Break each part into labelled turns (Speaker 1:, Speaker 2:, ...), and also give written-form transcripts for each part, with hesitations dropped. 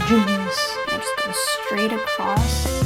Speaker 1: Genius. I just go straight across.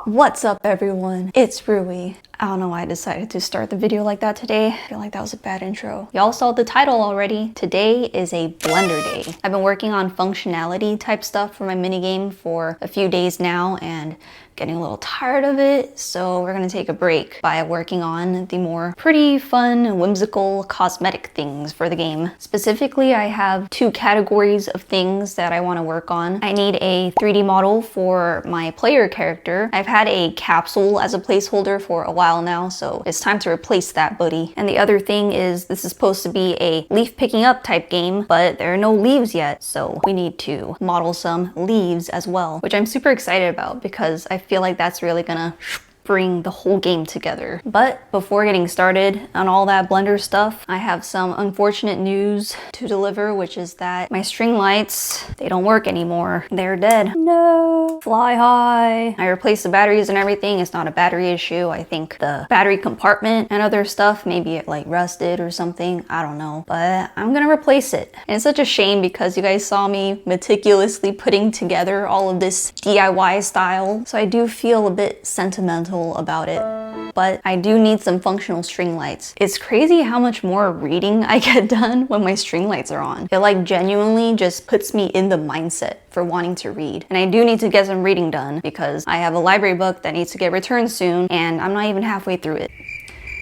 Speaker 1: What's up everyone? It's Rui. I don't know why I decided to start the video like that today. I feel like that was a bad intro. Y'all saw the title already. Today is a Blender day. I've been working on functionality type stuff for my minigame for a few days now and getting a little tired of it, so we're gonna take a break by working on the more pretty, fun, whimsical, cosmetic things for the game. Specifically, I have two categories of things that I want to work on. I need a 3D model for my player character. I've had a capsule as a placeholder for a while now, so it's time to replace that buddy. And the other thing is this is supposed to be a leaf picking up type game, but there are no leaves yet, so we need to model some leaves as well, which I'm super excited about because I feel like that's really gonna bring the whole game together. But before getting started on all that Blender stuff, I have some unfortunate news to deliver, which is that my string lights, they don't work anymore. They're dead. No. Fly high. I replaced the batteries and everything. It's not a battery issue. I think the battery compartment and other stuff, maybe it like rusted or something. I don't know. But I'm gonna replace it. And it's such a shame because you guys saw me meticulously putting together all of this DIY style. So I do feel a bit sentimental about it, but I do need some functional string lights. It's crazy how much more reading I get done when my string lights are on. It like genuinely just puts me in the mindset for wanting to read. And I do need to get some reading done because I have a library book that needs to get returned soon and I'm not even halfway through it.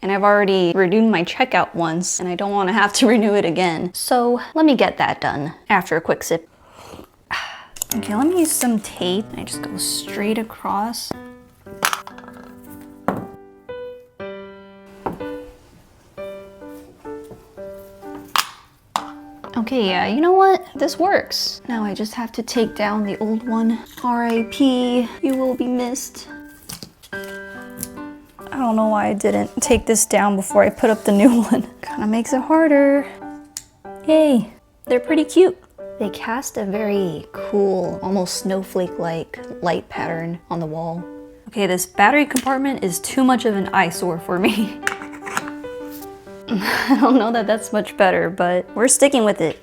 Speaker 1: And I've already renewed my checkout once and I don't want to have to renew it again. So let me get that done after a quick sip. Okay, let me use some tape. I just go straight across. Okay, yeah, you know what? This works. Now I just have to take down the old one. R.I.P. You will be missed. I don't know why I didn't take this down before I put up the new one. Kinda makes it harder. Yay, they're pretty cute. They cast a very cool, almost snowflake-like light pattern on the wall. Okay, this battery compartment is too much of an eyesore for me. I don't know that that's much better, but we're sticking with it.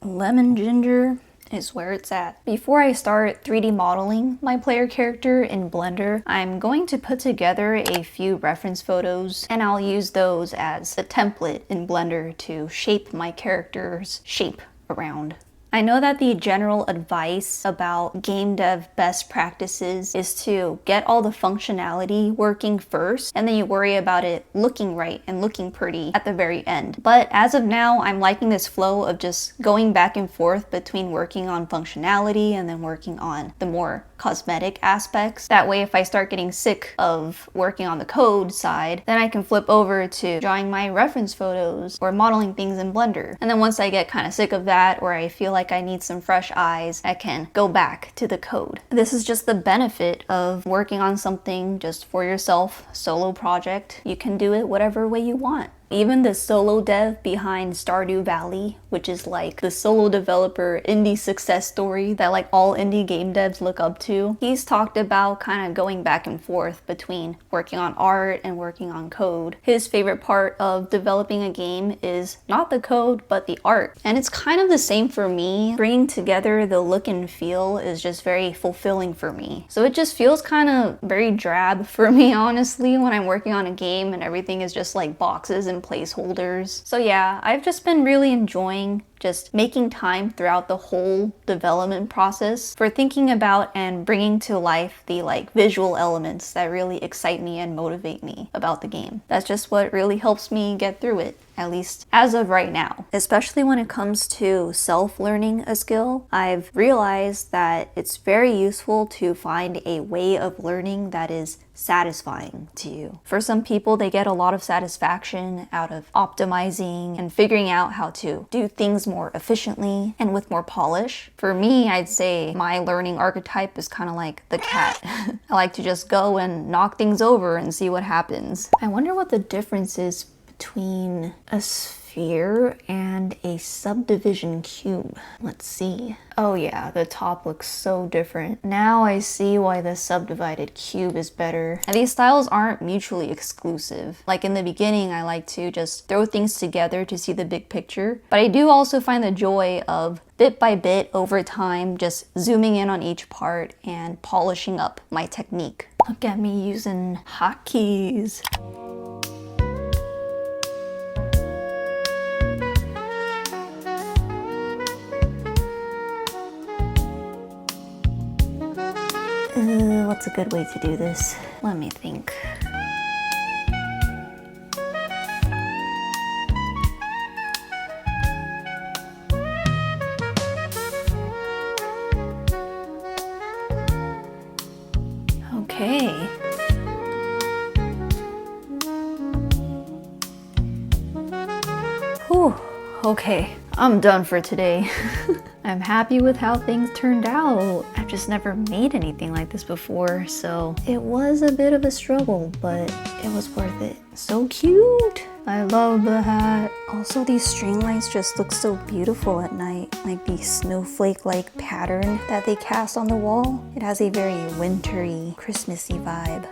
Speaker 1: Lemon ginger is where it's at. Before I start 3D modeling my player character in Blender, I'm going to put together a few reference photos and I'll use those as a template in Blender to shape my character's shape around. I know that the general advice about game dev best practices is to get all the functionality working first and then you worry about it looking right and looking pretty at the very end. But as of now, I'm liking this flow of just going back and forth between working on functionality and then working on the more cosmetic aspects. That way, if I start getting sick of working on the code side, then I can flip over to drawing my reference photos or modeling things in Blender. And then once I get kind of sick of that or I feel like I need some fresh eyes, I can go back to the code. This is just the benefit of working on something just for yourself, solo project. You can do it whatever way you want. Even the solo dev behind Stardew Valley, which is like the solo developer indie success story that like all indie game devs look up to, he's talked about kind of going back and forth between working on art and working on code. His favorite part of developing a game is not the code, but the art. And it's kind of the same for me. Bringing together the look and feel is just very fulfilling for me. So it just feels kind of very drab for me, honestly, when I'm working on a game and everything is just like boxes and placeholders. So yeah, I've just been really enjoying just making time throughout the whole development process for thinking about and bringing to life the like visual elements that really excite me and motivate me about the game. That's just what really helps me get through it, at least as of right now. Especially when it comes to self-learning a skill, I've realized that it's very useful to find a way of learning that is satisfying to you. For some people, they get a lot of satisfaction out of optimizing and figuring out how to do things more efficiently and with more polish. For me, I'd say my learning archetype is kind of like the cat. I like to just go and knock things over and see what happens. I wonder what the difference is between a sphere sphere and a subdivision cube. Let's see. Oh yeah, the top looks so different. Now I see why the subdivided cube is better. And these styles aren't mutually exclusive. Like in the beginning, I like to just throw things together to see the big picture. But I do also find the joy of bit by bit over time, just zooming in on each part and polishing up my technique. Look at me using hotkeys. What's a good way to do this? Let me think. Okay. Whew. Okay, I'm done for today. I'm happy with how things turned out. I've just never made anything like this before, so it was a bit of a struggle, but it was worth it. So cute! I love the hat. Also, these string lights just look so beautiful at night. Like the snowflake-like pattern that they cast on the wall. It has a very wintry, Christmassy vibe.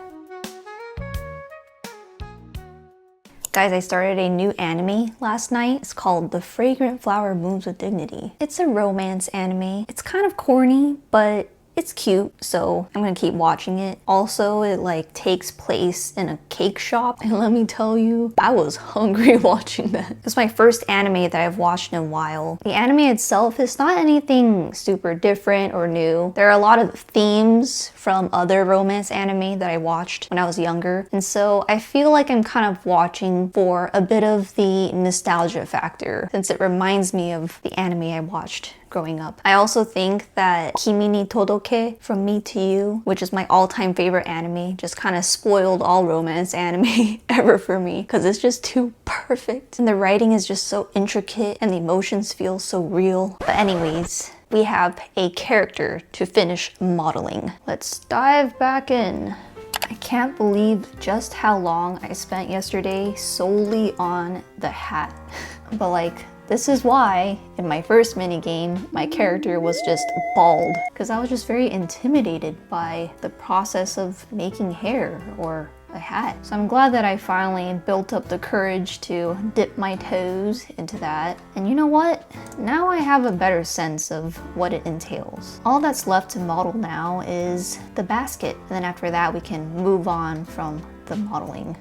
Speaker 1: Guys, I started a new anime last night. It's called The Fragrant Flower Blooms with Dignity. It's a romance anime. It's kind of corny, but it's cute, so I'm gonna keep watching it. Also, it like takes place in a cake shop, and let me tell you, I was hungry watching that. It's my first anime that I've watched in a while. The anime itself is not anything super different or new. There are a lot of themes from other romance anime that I watched when I was younger, and so I feel like I'm kind of watching for a bit of the nostalgia factor, since it reminds me of the anime I watched growing up. I also think that Kimi ni Todoke from Me to You, which is my all-time favorite anime, just kind of spoiled all romance anime ever for me because it's just too perfect. And the writing is just so intricate and the emotions feel so real. But anyways, we have a character to finish modeling. Let's dive back in. I can't believe just how long I spent yesterday solely on the hat. But like, this is why, in my first minigame, my character was just bald, because I was just very intimidated by the process of making hair or a hat. So I'm glad that I finally built up the courage to dip my toes into that. And you know what? Now I have a better sense of what it entails. All that's left to model now is the basket. And then after that, we can move on from the modeling.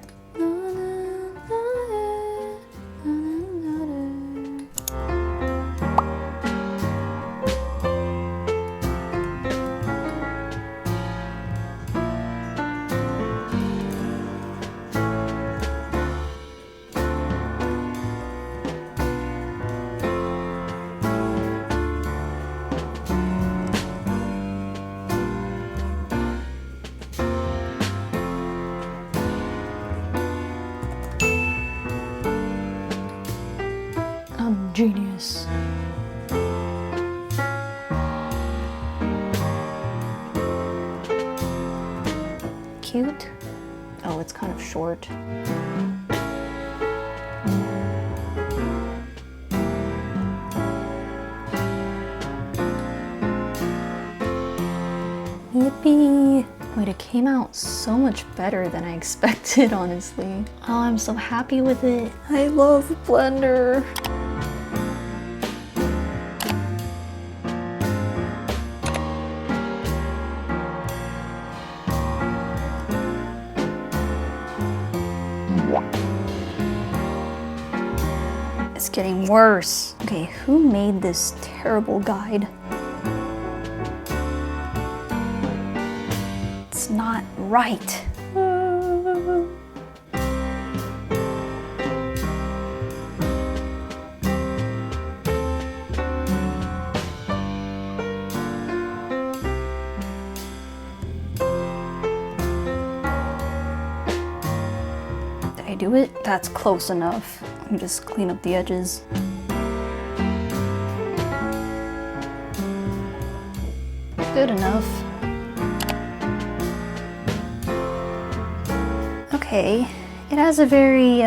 Speaker 1: Genius. Cute. Oh, it's kind of short. Yippee! Wait, it came out so much better than I expected, honestly. Oh, I'm so happy with it. I love Blender. It's getting worse. Okay, who made this terrible guide? It's not right. Did I do it? That's close enough. Let me just clean up the edges. Good enough. Okay, it has a very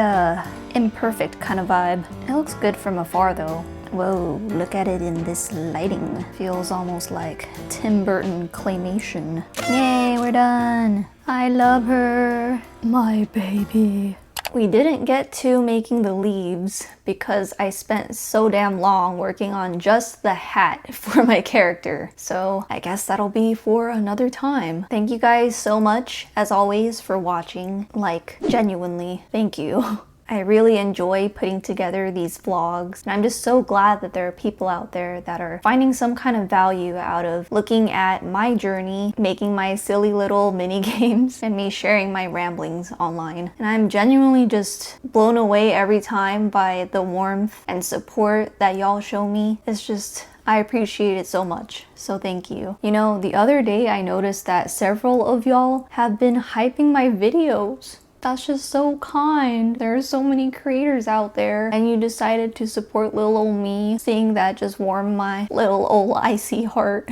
Speaker 1: imperfect kind of vibe. It looks good from afar though. Whoa, look at it in this lighting. Feels almost like Tim Burton claymation. Yay, we're done. I love her. My baby. We didn't get to making the leaves because I spent so damn long working on just the hat for my character. So I guess that'll be for another time. Thank you guys so much, as always, for watching. Like, genuinely, thank you. I really enjoy putting together these vlogs, and I'm just so glad that there are people out there that are finding some kind of value out of looking at my journey, making my silly little mini games, and me sharing my ramblings online. And I'm genuinely just blown away every time by the warmth and support that y'all show me. It's just, I appreciate it so much, so thank you. You know, the other day I noticed that several of y'all have been hyping my videos. That's just so kind. There are so many creators out there, and you decided to support little old me. Seeing that just warmed my little old icy heart.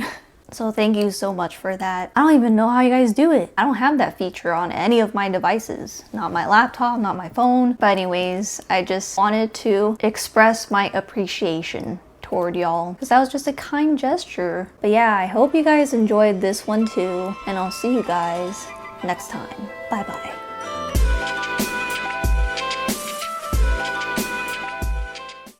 Speaker 1: So thank you so much for that. I don't even know how you guys do it. I don't have that feature on any of my devices. Not my laptop, not my phone. But anyways, I just wanted to express my appreciation toward y'all, because that was just a kind gesture. But yeah, I hope you guys enjoyed this one too, and I'll see you guys next time. Bye bye.